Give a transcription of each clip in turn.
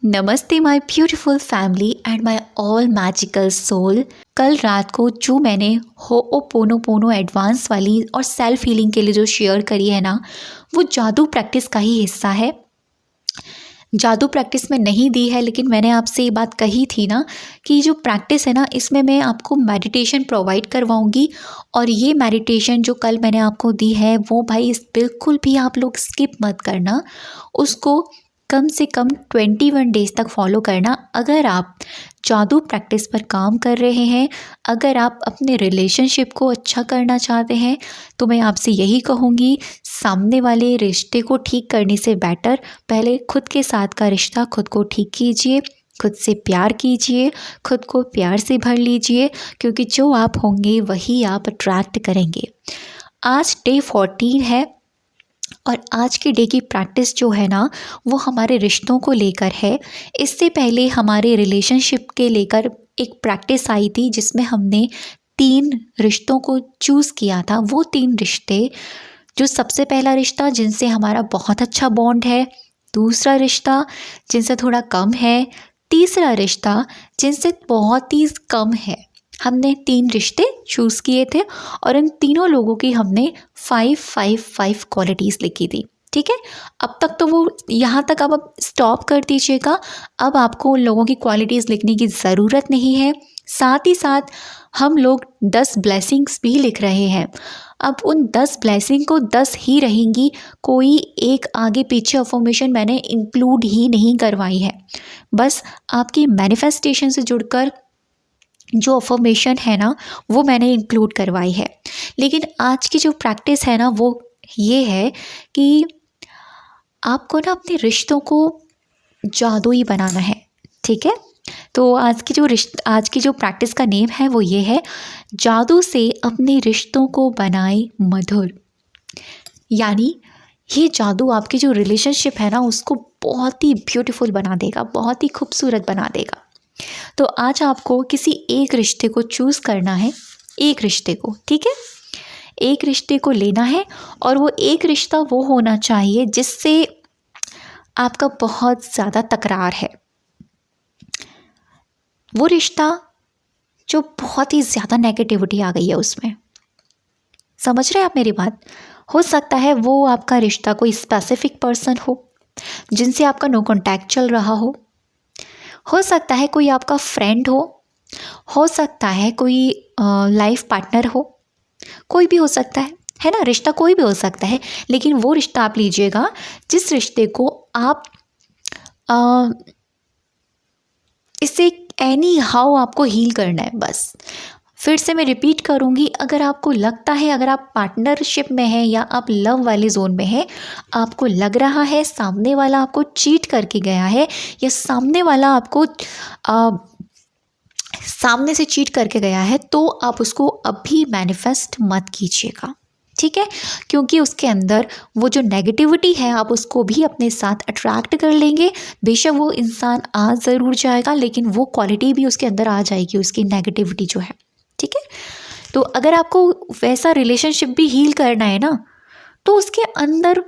नमस्ते my beautiful family and my all magical soul. कल रात को जो मैंने होओपोनोपोनो एडवांस वाली और सेल्फ हीलिंग के लिए जो शेयर करी है ना, वो जादू प्रैक्टिस का ही हिस्सा है। जादू प्रैक्टिस में नहीं दी है, लेकिन मैंने आपसे ये बात कही थी ना कि जो प्रैक्टिस है ना, इसमें मैं आपको मेडिटेशन प्रोवाइड करवाऊंगी। और ये मेडिटेशन जो कल मैंने आपको दी है वो भाई बिल्कुल भी आप लोग स्किप मत करना, उसको कम से कम 21 डेज़ तक फॉलो करना। अगर आप जादू प्रैक्टिस पर काम कर रहे हैं, अगर आप अपने रिलेशनशिप को अच्छा करना चाहते हैं, तो मैं आपसे यही कहूँगी, सामने वाले रिश्ते को ठीक करने से बेटर पहले खुद के साथ का रिश्ता खुद को ठीक कीजिए, खुद से प्यार कीजिए, खुद को प्यार से भर लीजिए, क्योंकि जो आप होंगे वही आप अट्रैक्ट करेंगे। आज डे 14 है और आज के डे की प्रैक्टिस जो है ना, वो हमारे रिश्तों को लेकर है। इससे पहले हमारे रिलेशनशिप के लेकर एक प्रैक्टिस आई थी जिसमें हमने 3 रिश्तों को चूज़ किया था। वो 3 रिश्ते, जो सबसे पहला रिश्ता जिनसे हमारा बहुत अच्छा बॉन्ड है, दूसरा रिश्ता जिनसे थोड़ा कम है, तीसरा रिश्ता जिनसे बहुत ही कम है। हमने 3 रिश्ते चूज़ किए थे और इन तीनों लोगों की हमने 5-5-5 क्वालिटीज़ लिखी थी। ठीक है, अब तक तो वो यहाँ तक अब स्टॉप कर दीजिएगा। अब आपको उन लोगों की क्वालिटीज़ लिखने की ज़रूरत नहीं है। साथ ही साथ हम लोग 10 ब्लेसिंग्स भी लिख रहे हैं। अब उन 10 ब्लेसिंग को 10 ही रहेंगी, कोई एक आगे पीछे अफर्मेशन मैंने इंक्लूड ही नहीं करवाई है। बस आपकी मैनिफेस्टेशन से जुड़कर जो अफर्मेशन है ना, वो मैंने इंक्लूड करवाई है। लेकिन आज की जो प्रैक्टिस है ना, वो ये है कि आपको ना अपने रिश्तों को जादुई बनाना है। ठीक है, तो आज की जो प्रैक्टिस का नेम है वो ये है, जादू से अपने रिश्तों को बनाए मधुर। यानी ये जादू आपकी जो रिलेशनशिप है ना, उसको बहुत ही ब्यूटीफुल बना देगा, बहुत ही खूबसूरत बना देगा। तो आज आपको किसी एक रिश्ते को चूज़ करना है, एक रिश्ते को। ठीक है, एक रिश्ते को लेना है और वो एक रिश्ता वो होना चाहिए जिससे आपका बहुत ज़्यादा तकरार है। वो रिश्ता जो बहुत ही ज़्यादा नेगेटिविटी आ गई है उसमें। समझ रहे हैं आप मेरी बात? हो सकता है वो आपका रिश्ता कोई स्पेसिफिक पर्सन हो जिनसे आपका नो कॉन्टैक्ट चल रहा हो सकता है कोई आपका फ्रेंड हो सकता है कोई लाइफ पार्टनर हो, कोई भी हो सकता है ना, रिश्ता कोई भी हो सकता है। लेकिन वो रिश्ता आप लीजिएगा जिस रिश्ते को आप इससे एनी हाउ आपको हील करना है। बस फिर से मैं रिपीट करूँगी, अगर आपको लगता है, अगर आप पार्टनरशिप में हैं या आप लव वाले जोन में हैं, आपको लग रहा है सामने वाला आपको चीट करके गया है या सामने वाला आपको सामने से चीट करके गया है, तो आप उसको अभी मैनिफेस्ट मत कीजिएगा। ठीक है, क्योंकि उसके अंदर वो जो नेगेटिविटी है आप उसको भी अपने साथ अट्रैक्ट कर लेंगे। बेशक वो इंसान आ ज़रूर जाएगा, लेकिन वो क्वालिटी भी उसके अंदर आ जाएगी, उसकी नेगेटिविटी जो है। ठीक है, तो अगर आपको वैसा रिलेशनशिप भी हील करना है ना, तो उसके अंदर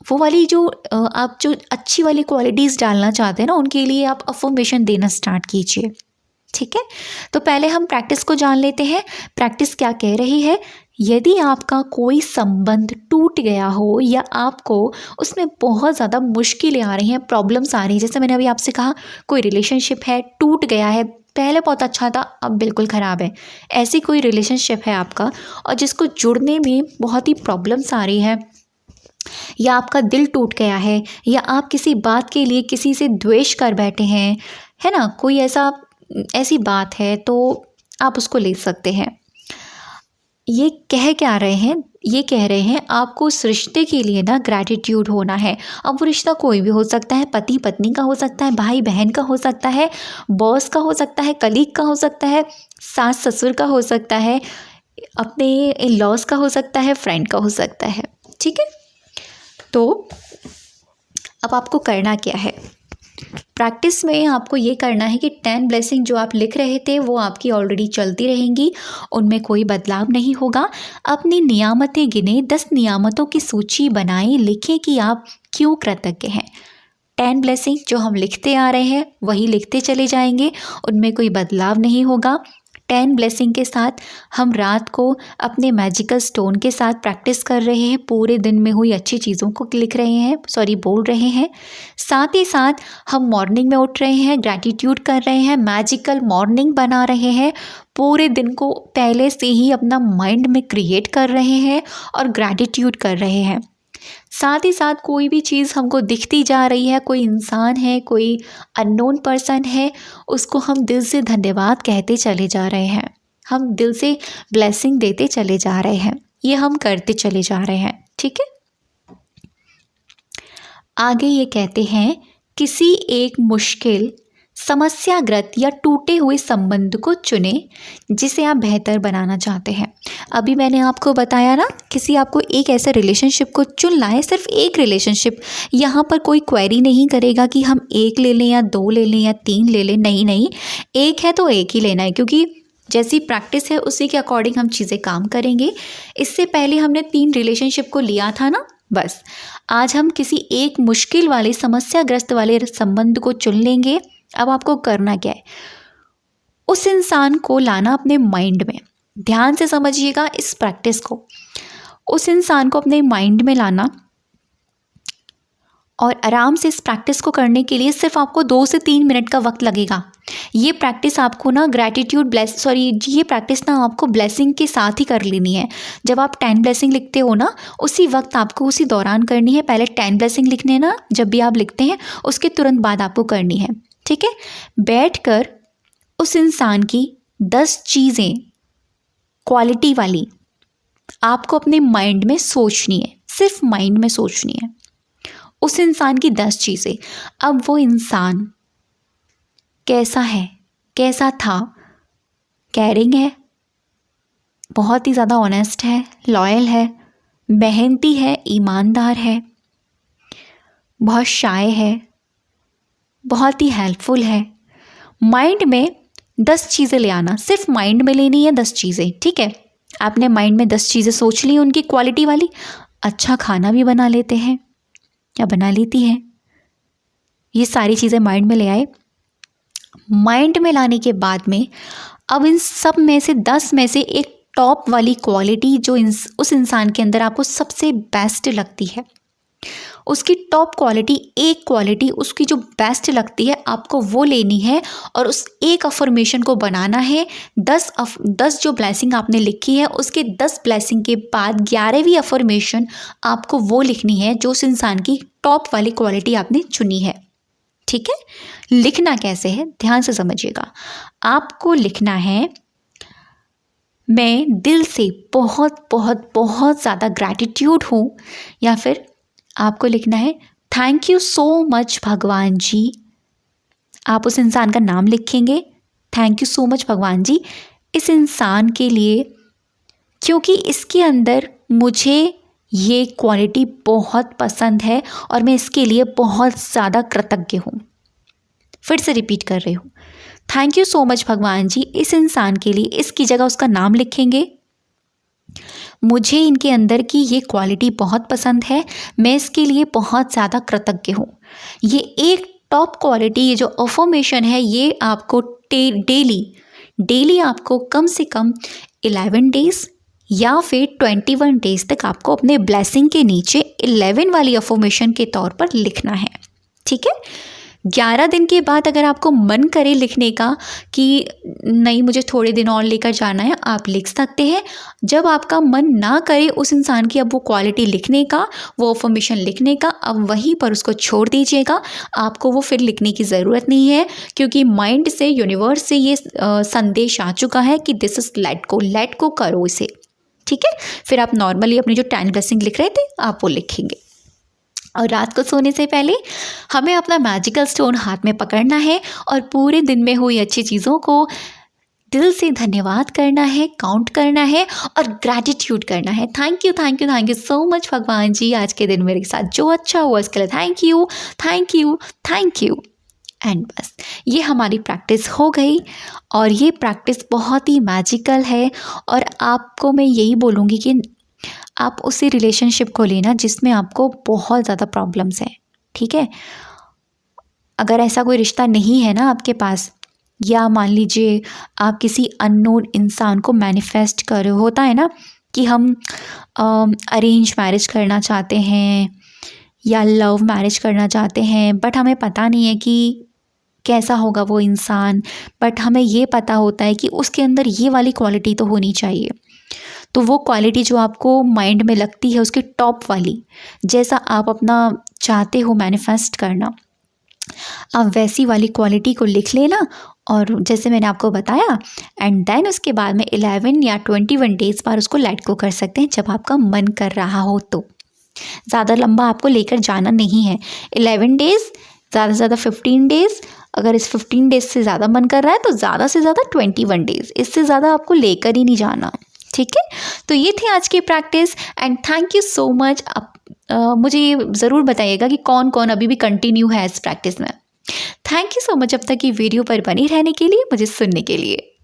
वो वाली जो आप जो अच्छी वाली क्वालिटीज़ डालना चाहते हैं ना, उनके लिए आप अफर्मेशन देना स्टार्ट कीजिए। ठीक है, तो पहले हम प्रैक्टिस को जान लेते हैं। प्रैक्टिस क्या कह रही है? यदि आपका कोई संबंध टूट गया हो या आपको उसमें बहुत ज़्यादा मुश्किलें आ रही हैं, प्रॉब्लम्स आ रही हैं, जैसे मैंने अभी आपसे कहा कोई रिलेशनशिप है, टूट गया है, पहले बहुत अच्छा था अब बिल्कुल ख़राब है, ऐसी कोई रिलेशनशिप है आपका और जिसको जुड़ने में बहुत ही प्रॉब्लम्स आ रही है, या आपका दिल टूट गया है, या आप किसी बात के लिए किसी से द्वेष कर बैठे हैं, है ना, कोई ऐसी बात है, तो आप उसको ले सकते हैं। ये कह क्या रहे हैं? ये कह रहे हैं आपको उस रिश्ते के लिए ना ग्रैटिट्यूड होना है। अब वो रिश्ता कोई भी हो सकता है, पति पत्नी का हो सकता है, भाई बहन का हो सकता है, बॉस का हो सकता है, कलीग का हो सकता है, सास ससुर का हो सकता है, अपने इन लॉज का हो सकता है, फ्रेंड का हो सकता है। ठीक है, तो अब आपको करना क्या है? प्रैक्टिस में आपको ये करना है कि 10 ब्लेसिंग जो आप लिख रहे थे वो आपकी ऑलरेडी चलती रहेंगी, उनमें कोई बदलाव नहीं होगा। अपनी नियामतें गिने, 10 नियामतों की सूची बनाएं, लिखें कि आप क्यों कृतज्ञ हैं। 10 ब्लेसिंग जो हम लिखते आ रहे हैं वही लिखते चले जाएंगे, उनमें कोई बदलाव नहीं होगा। 10 ब्लेसिंग के साथ हम रात को अपने मैजिकल स्टोन के साथ प्रैक्टिस कर रहे हैं, पूरे दिन में हुई अच्छी चीज़ों को लिख रहे हैं, बोल रहे हैं। साथ ही साथ हम मॉर्निंग में उठ रहे हैं, ग्रैटिट्यूड कर रहे हैं, मैजिकल मॉर्निंग बना रहे हैं, पूरे दिन को पहले से ही अपना माइंड में क्रिएट कर रहे हैं और ग्रैटिट्यूड कर रहे हैं। साथ ही साथ कोई भी चीज़ हमको दिखती जा रही है, कोई इंसान है, कोई अननोन पर्सन है, उसको हम दिल से धन्यवाद कहते चले जा रहे हैं, हम दिल से ब्लेसिंग देते चले जा रहे हैं, ये हम करते चले जा रहे हैं। ठीक है, आगे ये कहते हैं किसी एक मुश्किल, समस्याग्रस्त या टूटे हुए संबंध को चुने जिसे आप बेहतर बनाना चाहते हैं। अभी मैंने आपको बताया ना, किसी आपको एक ऐसे रिलेशनशिप को चुनना है, सिर्फ एक रिलेशनशिप। यहाँ पर कोई क्वेरी नहीं करेगा कि हम 1 ले लें या 2 ले लें या 3 ले लें, नहीं, एक है तो एक ही लेना है, क्योंकि जैसी प्रैक्टिस है उसी के अकॉर्डिंग हम चीज़ें काम करेंगे। इससे पहले हमने 3 रिलेशनशिप को लिया था ना, बस आज हम किसी एक मुश्किल वाले, समस्याग्रस्त वाले संबंध को चुन लेंगे। अब आपको करना क्या है, उस इंसान को लाना अपने माइंड में, ध्यान से समझिएगा इस प्रैक्टिस को। उस इंसान को अपने माइंड में लाना और आराम से इस प्रैक्टिस को करने के लिए सिर्फ आपको 2 से 3 मिनट का वक्त लगेगा। ये प्रैक्टिस आपको ना ये प्रैक्टिस ना आपको ब्लेसिंग के साथ ही कर लेनी है। जब आप 10 ब्लेसिंग लिखते हो ना, उसी वक्त आपको उसी दौरान करनी है। पहले 10 ब्लेसिंग लिखने ना, जब भी आप लिखते हैं उसके तुरंत बाद आपको करनी है। ठीक है, बैठकर उस इंसान की 10 चीज़ें क्वालिटी वाली आपको अपने माइंड में सोचनी है, सिर्फ माइंड में सोचनी है उस इंसान की 10 चीज़ें। अब वो इंसान कैसा है, कैसा था, केयरिंग है, बहुत ही ज़्यादा ऑनेस्ट है, लॉयल है, मेहनती है, ईमानदार है, बहुत शाय है, बहुत ही हेल्पफुल है। माइंड में 10 चीज़ें ले आना, सिर्फ माइंड में लेनी है 10 चीज़ें। ठीक है, आपने माइंड में 10 चीज़ें सोच ली उनकी क्वालिटी वाली। अच्छा खाना भी बना लेते हैं या बना लेती हैं, ये सारी चीज़ें माइंड में ले आए। माइंड में लाने के बाद में अब इन सब में से 10 में से एक टॉप वाली क्वालिटी जो उस इंसान के अंदर आपको सबसे बेस्ट लगती है, उसकी टॉप क्वालिटी, एक क्वालिटी उसकी जो बेस्ट लगती है, आपको वो लेनी है और उस एक अफर्मेशन को बनाना है। 10 जो ब्लेसिंग आपने लिखी है, उसके 10 ब्लेसिंग के बाद 11वीं अफर्मेशन आपको वो लिखनी है जो उस इंसान की टॉप वाली क्वालिटी आपने चुनी है। ठीक है, लिखना कैसे है ध्यान से समझिएगा। आपको लिखना है, मैं दिल से बहुत बहुत बहुत ज़्यादा ग्रैटिट्यूड हूँ, या फिर आपको लिखना है थैंक यू सो मच भगवान जी। आप उस इंसान का नाम लिखेंगे, थैंक यू सो मच भगवान जी इस इंसान के लिए, क्योंकि इसके अंदर मुझे ये क्वालिटी बहुत पसंद है और मैं इसके लिए बहुत ज़्यादा कृतज्ञ हूँ। फिर से रिपीट कर रही हूँ, थैंक यू सो मच भगवान जी इस इंसान के लिए, इसकी जगह उसका नाम लिखेंगे। मुझे इनके अंदर की ये क्वालिटी बहुत पसंद है, मैं इसके लिए बहुत ज़्यादा कृतज्ञ हूँ। ये एक टॉप क्वालिटी, ये जो अफर्मेशन है, ये आपको डेली आपको कम से कम 11 डेज़ या फिर 21 डेज़ तक आपको अपने ब्लेसिंग के नीचे 11 वाली अफर्मेशन के तौर पर लिखना है। ठीक है, 11 दिन के बाद अगर आपको मन करे लिखने का कि नहीं मुझे थोड़े दिन और लेकर जाना है, आप लिख सकते हैं। जब आपका मन ना करे उस इंसान की अब वो क्वालिटी लिखने का, वो अफर्मेशन लिखने का, अब वहीं पर उसको छोड़ दीजिएगा। आपको वो फिर लिखने की ज़रूरत नहीं है, क्योंकि माइंड से, यूनिवर्स से ये संदेश आ चुका है कि दिस इज़ लेट को करो इसे। ठीक है, फिर आप नॉर्मली अपनी जो 10 ब्लेसिंग लिख रहे थे आप वो लिखेंगे। और रात को सोने से पहले हमें अपना मैजिकल स्टोन हाथ में पकड़ना है और पूरे दिन में हुई अच्छी चीज़ों को दिल से धन्यवाद करना है, काउंट करना है और ग्रैटिट्यूड करना है। थैंक यू सो मच भगवान जी, आज के दिन मेरे साथ जो अच्छा हुआ इसके लिए थैंक यू। एंड बस ये हमारी प्रैक्टिस हो गई और ये प्रैक्टिस बहुत ही मैजिकल है। और आपको मैं यही बोलूँगी कि आप उसी रिलेशनशिप को लेना जिसमें आपको बहुत ज़्यादा प्रॉब्लम्स हैं। ठीक है, अगर ऐसा कोई रिश्ता नहीं है ना आपके पास, या मान लीजिए आप किसी अननोन इंसान को मैनिफेस्ट कर रहे हो, होता है ना कि हम अरेंज मैरिज करना चाहते हैं या लव मैरिज करना चाहते हैं, बट हमें पता नहीं है कि कैसा होगा वो इंसान, बट हमें ये पता होता है कि उसके अंदर ये वाली क्वालिटी तो होनी चाहिए। तो वो क्वालिटी जो आपको माइंड में लगती है उसकी टॉप वाली, जैसा आप अपना चाहते हो मैनिफेस्ट करना, आप वैसी वाली क्वालिटी को लिख लेना, और जैसे मैंने आपको बताया, एंड देन उसके बाद में 11 या 21 डेज़ बाद उसको लेट गो कर सकते हैं जब आपका मन कर रहा हो। तो ज़्यादा लंबा आपको लेकर जाना नहीं है, 11 डेज़, ज़्यादा से ज़्यादा 15 डेज़। अगर इस 15 डेज़ से ज़्यादा मन कर रहा है तो ज़्यादा से ज़्यादा 21 डेज़, इससे ज़्यादा आपको लेकर ही नहीं जाना। ठीक है, तो ये थी आज की practice, and thank you so much. मुझे ये ज़रूर बताइएगा कि कौन कौन अभी भी कंटिन्यू है इस प्रैक्टिस में। थैंक यू सो मच अब तक की वीडियो पर बनी रहने के लिए, मुझे सुनने के लिए।